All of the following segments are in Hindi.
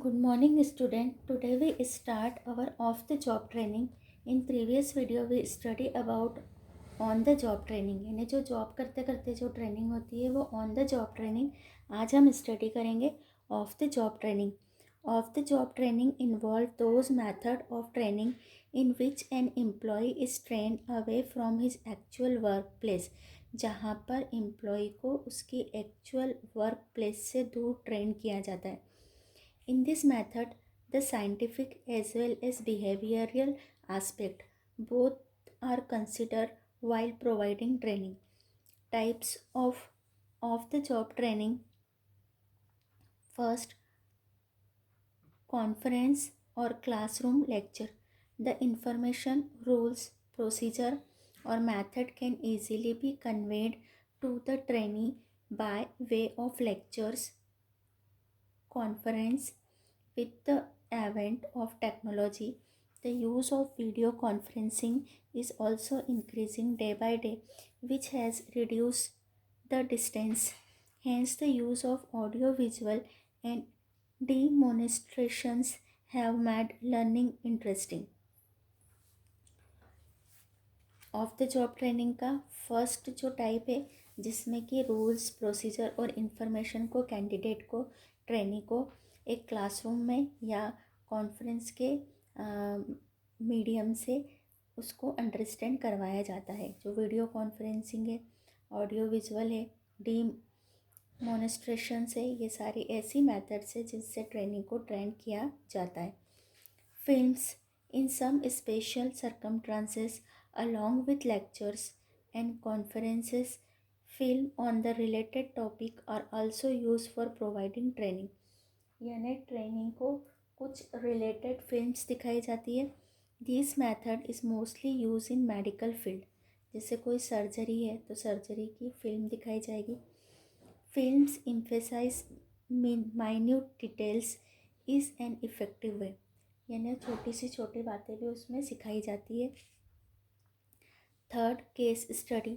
Good morning student. Today we start our off the job training. In previous video we study about on the job training, यानी जो जॉब करते करते जो ट्रेनिंग होती है वो ऑन द जॉब ट्रेनिंग. आज हम स्टडी करेंगे off the job training. Off the job training involve those method of training in which an employ is train away from his actual work place. जहाँ पर एम्प्लॉय को उसकी एक्चुअल वर्क प्लेस से दूर ट्रेन किया जाता है. In this method, the scientific as well as behavioral aspect both are considered while providing training. Types of off-the-job training. First, conference or classroom lecture. The information, rules, procedure or method can easily be conveyed to the trainee by way of lectures, conference. With the advent of technology, the use of video conferencing is also increasing day by day, which has reduced the distance. Hence, the use of audio-visual and demonstrations have made learning interesting. Of the job training का फर्स्ट जो टाइप है जिसमें कि रूल्स, प्रोसीजर और इन्फॉर्मेशन को कैंडिडेट को, ट्रेनी को एक क्लासरूम में या कॉन्फ्रेंस के मीडियम से उसको अंडरस्टैंड करवाया जाता है. जो वीडियो कॉन्फ्रेंसिंग है, ऑडियो विजुअल है, डेमोन्स्ट्रेशंस है, ये सारी ऐसी मेथड्स है जिससे ट्रेनिंग को ट्रेन किया जाता है. Films in some special circumstances along with lectures and conferences, film on the related topic are also used for providing training. यानी ट्रेनिंग को कुछ रिलेटेड फिल्म्स दिखाई जाती है. This method is mostly use in medical field. जैसे कोई सर्जरी है तो सर्जरी की फिल्म दिखाई जाएगी. Films emphasize minute details is an effective way. यानी छोटी सी छोटी बातें भी उसमें सिखाई जाती है. Third, case study.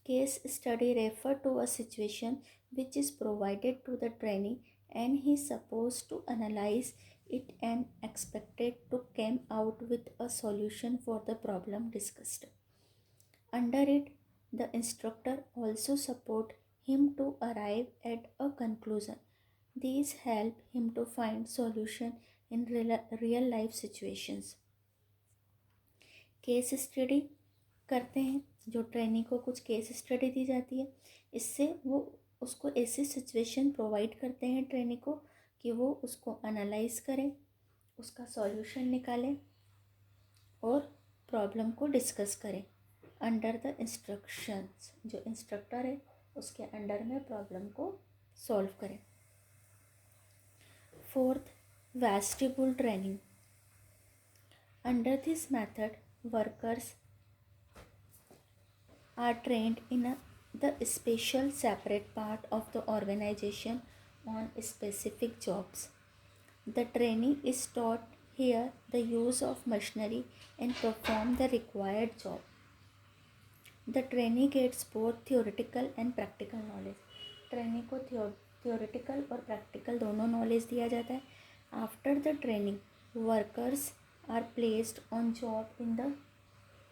Case study refer to a situation which is provided to the trainee and he is supposed to analyze it and expected to come out with a solution for the problem discussed. Under it, the instructor also support him to arrive at a conclusion. These help him to find solution in real life situations. Case study करते हैं. जो ट्रेनी को कुछ केस स्टडी दी जाती है, इससे वो उसको ऐसी सिचुएशन प्रोवाइड करते हैं ट्रेनी को कि वो उसको एनालाइज करें, उसका सॉल्यूशन निकालें और प्रॉब्लम को डिस्कस करें अंडर द इंस्ट्रक्शंस. जो इंस्ट्रक्टर है उसके अंडर में प्रॉब्लम को सॉल्व करें. Fourth, vestibule training. Under this method workers are trained in the special separate part of the organization on specific jobs. The trainee is taught here the use of machinery and perform the required job. The trainee gets both theoretical and practical knowledge. Trainee को theoretical और practical दोनों knowledge दिया जाता है. After the training, workers are placed on job in the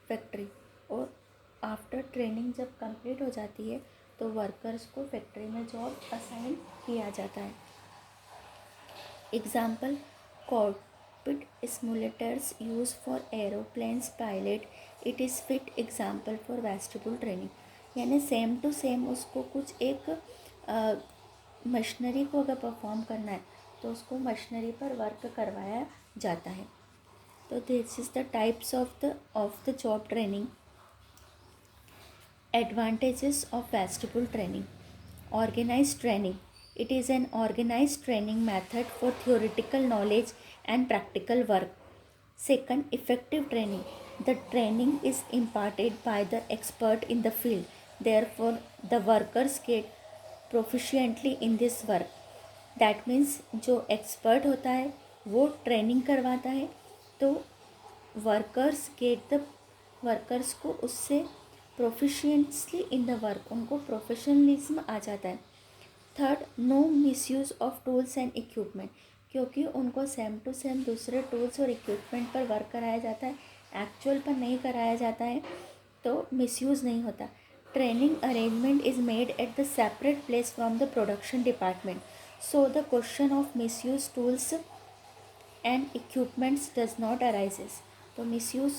factory. और आफ्टर ट्रेनिंग जब कंप्लीट हो जाती है तो वर्कर्स को फैक्ट्री में जॉब असाइन किया जाता है. Example, cockpit simulators use for aeroplanes pilot. It is fit example for vestibule training. यानी सेम टू सेम उसको कुछ एक मशीनरी को अगर परफॉर्म करना है तो उसको मशीनरी पर वर्क करवाया जाता है. तो this is the types of the job training. Advantages of vestibule training. Organized training. It is an organized training method for theoretical knowledge and practical work. Second, effective training. The training is imparted by the expert in the field. Therefore, the workers get proficiently in this work. That means जो expert होता है वो ट्रेनिंग करवाता है तो वर्कर्स को उससे प्रोफिशिएंटली इन द वर्क, उनको प्रोफेशनलिज्म आ जाता है. Third, no misuse of tools and equipment. क्योंकि उनको सेम टू सेम दूसरे टूल्स और इक्विपमेंट पर वर्क कराया जाता है, एक्चुअल पर नहीं कराया जाता है, तो मिसयूज़ नहीं होता. Training arrangement is made at the separate place from the production department, so the question of misuse tools and equipments does not arises. तो misuse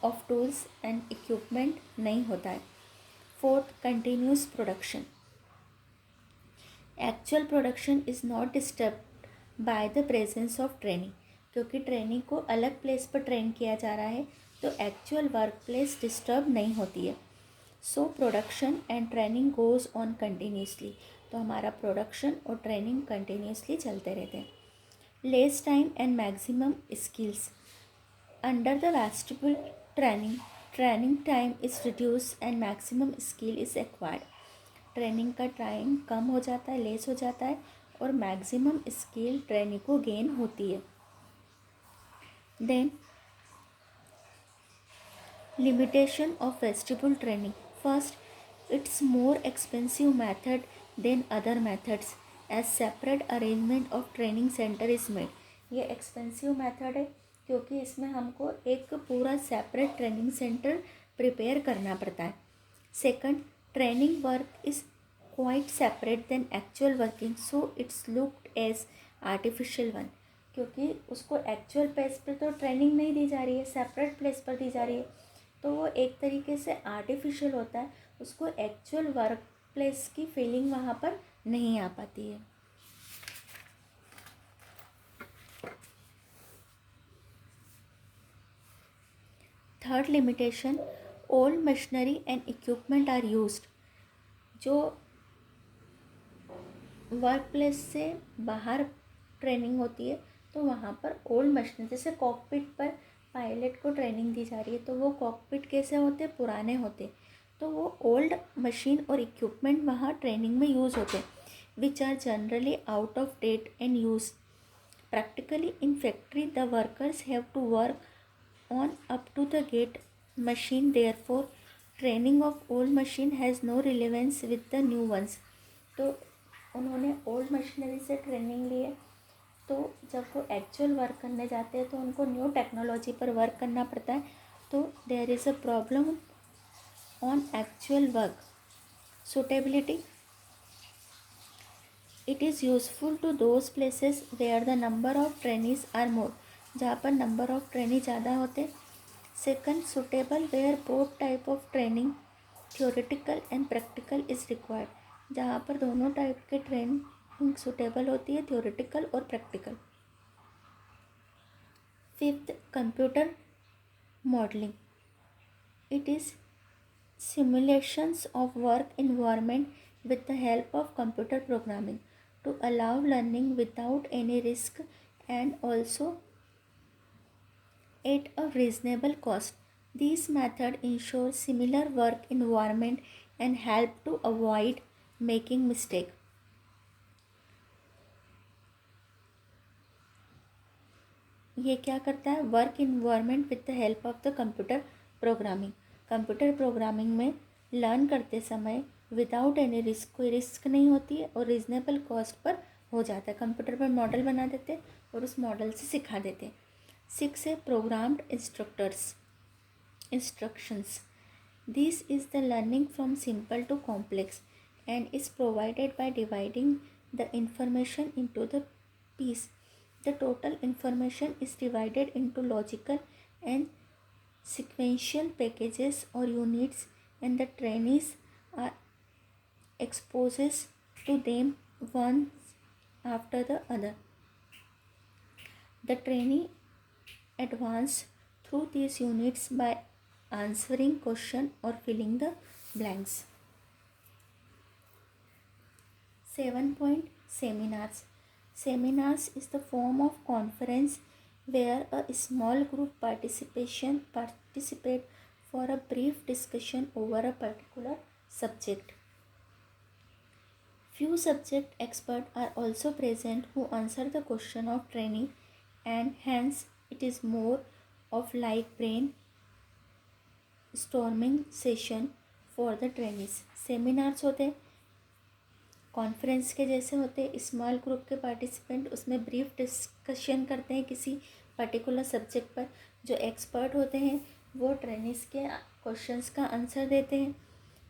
of tools and equipment नहीं होता है. Fourth, continuous production. Actual production is not disturb by the presence of training. क्योंकि ट्रेनिंग को अलग प्लेस पर ट्रेन किया जा रहा है, तो एक्चुअल वर्क प्लेस डिस्टर्ब नहीं होती है. So production and training goes on continuously. तो हमारा प्रोडक्शन और ट्रेनिंग कंटिन्यूसली चलते रहते हैं. Less time and maximum skills. Under the vestibule training time is reduce and maximum skill is acquired. Training का टाइम कम हो जाता है, लेस हो जाता है, और मैक्सिमम स्किल ट्रेनिंग को गेन होती है. Then limitation of vestibule training. First, it's more expensive method than other methods as separate arrangement of training center is made. ये एक्सपेंसिव मेथड है क्योंकि इसमें हमको एक पूरा सेपरेट ट्रेनिंग सेंटर प्रिपेयर करना पड़ता है. Second, training work is quite separate than actual working, so it's looked as artificial one. क्योंकि उसको एक्चुअल प्लेस पर तो ट्रेनिंग नहीं दी जा रही है, सेपरेट प्लेस पर दी जा रही है, तो वो एक तरीके से आर्टिफिशियल होता है. उसको एक्चुअल वर्क प्लेस की फीलिंग वहाँ पर नहीं आ पाती है. Third limitation, old machinery and equipment are used. जो वर्क प्लेस से बाहर ट्रेनिंग होती है, तो वहाँ पर ओल्ड मशीनरी, जैसे कॉकपिट पर पायलट को ट्रेनिंग दी जा रही है, तो वो कॉकपिट कैसे होते, पुराने होते, तो वो ओल्ड मशीन और इक्विपमेंट वहाँ ट्रेनिंग में यूज़ होते हैं, which are generally out of date and use. Practically in factory the workers have to work on up to the gate machine, therefore training of old machine has no relevance with the new ones. तो उन्होंने ओल्ड मशीनरी से ट्रेनिंग ली है, तो जब वो एक्चुअल वर्क करने जाते हैं तो उनको न्यू टेक्नोलॉजी पर वर्क करना पड़ता है, तो there is a problem on actual work. Suitability. It is useful to those places where the number of trainees are more, जहाँ पर number of trainee ज़्यादा होते. Second, suitable where both type of training theoretical and practical is required, जहाँ पर दोनों टाइप के ट्रेनिंग सुटेबल होती है, theoretical और practical. Fifth, computer modeling. It is simulations of work environment with the help of computer programming to allow learning without any risk and also at a reasonable cost. These methods ensure similar work environment and help to avoid making mistake. ये क्या करता है, work environment with the help of the computer programming. Computer programming में लर्न करते समय विदाउट एनी रिस्क, कोई रिस्क नहीं होती है और रीजनेबल कॉस्ट पर हो जाता है. कंप्यूटर पर मॉडल बना देते और उस मॉडल से सिखा देते. 6 है programmed instructions. This is the learning from simple to complex and is provided by dividing the information into the piece. The total information is divided into logical and sequential packages or units, and the trainees are exposed to them one after the other. The trainee advance through these units by answering question or filling the blanks. 7 point seminars. Seminars is the form of conference where a small group participate for a brief discussion over a particular subject. Few subject experts are also present who answer the question of training, and hence it is more of like brain storming session for the trainees. Seminars होते कॉन्फ्रेंस के जैसे होते हैं। स्मॉल ग्रुप के पार्टिसिपेंट उसमें ब्रीफ डिस्कशन करते हैं किसी पर्टिकुलर सब्जेक्ट पर। जो एक्सपर्ट होते हैं वो ट्रेनिंग्स के क्वेश्चंस का आंसर देते हैं।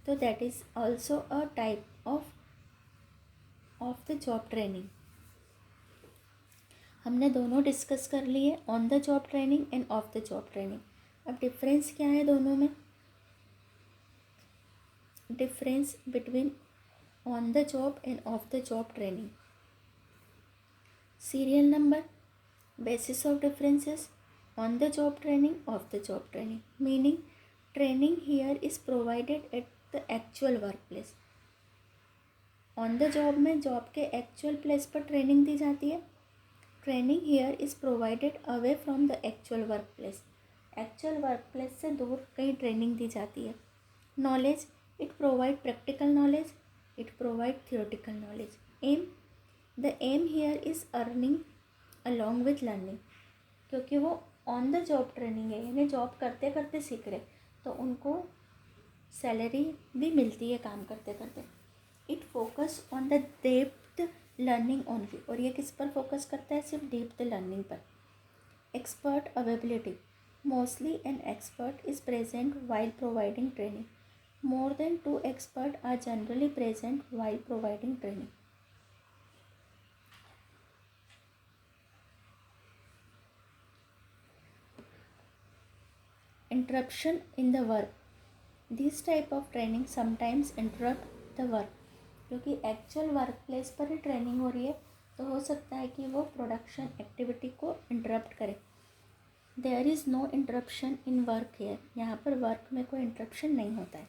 तो that is also a type of the job training. हमने दोनों डिस्कस कर लिए, on the job training end of the job training. अब डिफरेंस क्या है दोनों में? Difference between on the job end of the job training. Serial number, basis of differences, on the job training, off the job training, meaning training here is provided at the actual workplace। on the job में जॉब के एक्चुअल प्लेस पर ट्रेनिंग दी जाती है। Training here is provided away from the actual work place. Actual work place से दूर कहीं ट्रेनिंग दी जाती है। Knowledge, it provide practical knowledge, it provide theoretical knowledge. Aim, the aim here is earning along with learning, क्योंकि वो ऑन द जॉब ट्रेनिंग है, यानी जॉब करते करते सीख रहे, तो उनको सैलरी भी मिलती है काम करते करते। It focus on the depth learning only, और ये किस पर फोकस करता है? सिर्फ डेप्थ लर्निंग पर। Expert availability, mostly an expert is present while providing training. More than 2 expert are generally present while providing training. Interruption in the work, this type of training sometimes interrupt the work, क्योंकि एक्चुअल वर्क प्लेस पर ही ट्रेनिंग हो रही है, तो हो सकता है कि वो प्रोडक्शन एक्टिविटी को इंटरप्ट करे। There is no interruption in work here, यहाँ पर वर्क में कोई इंटरप्शन नहीं होता है।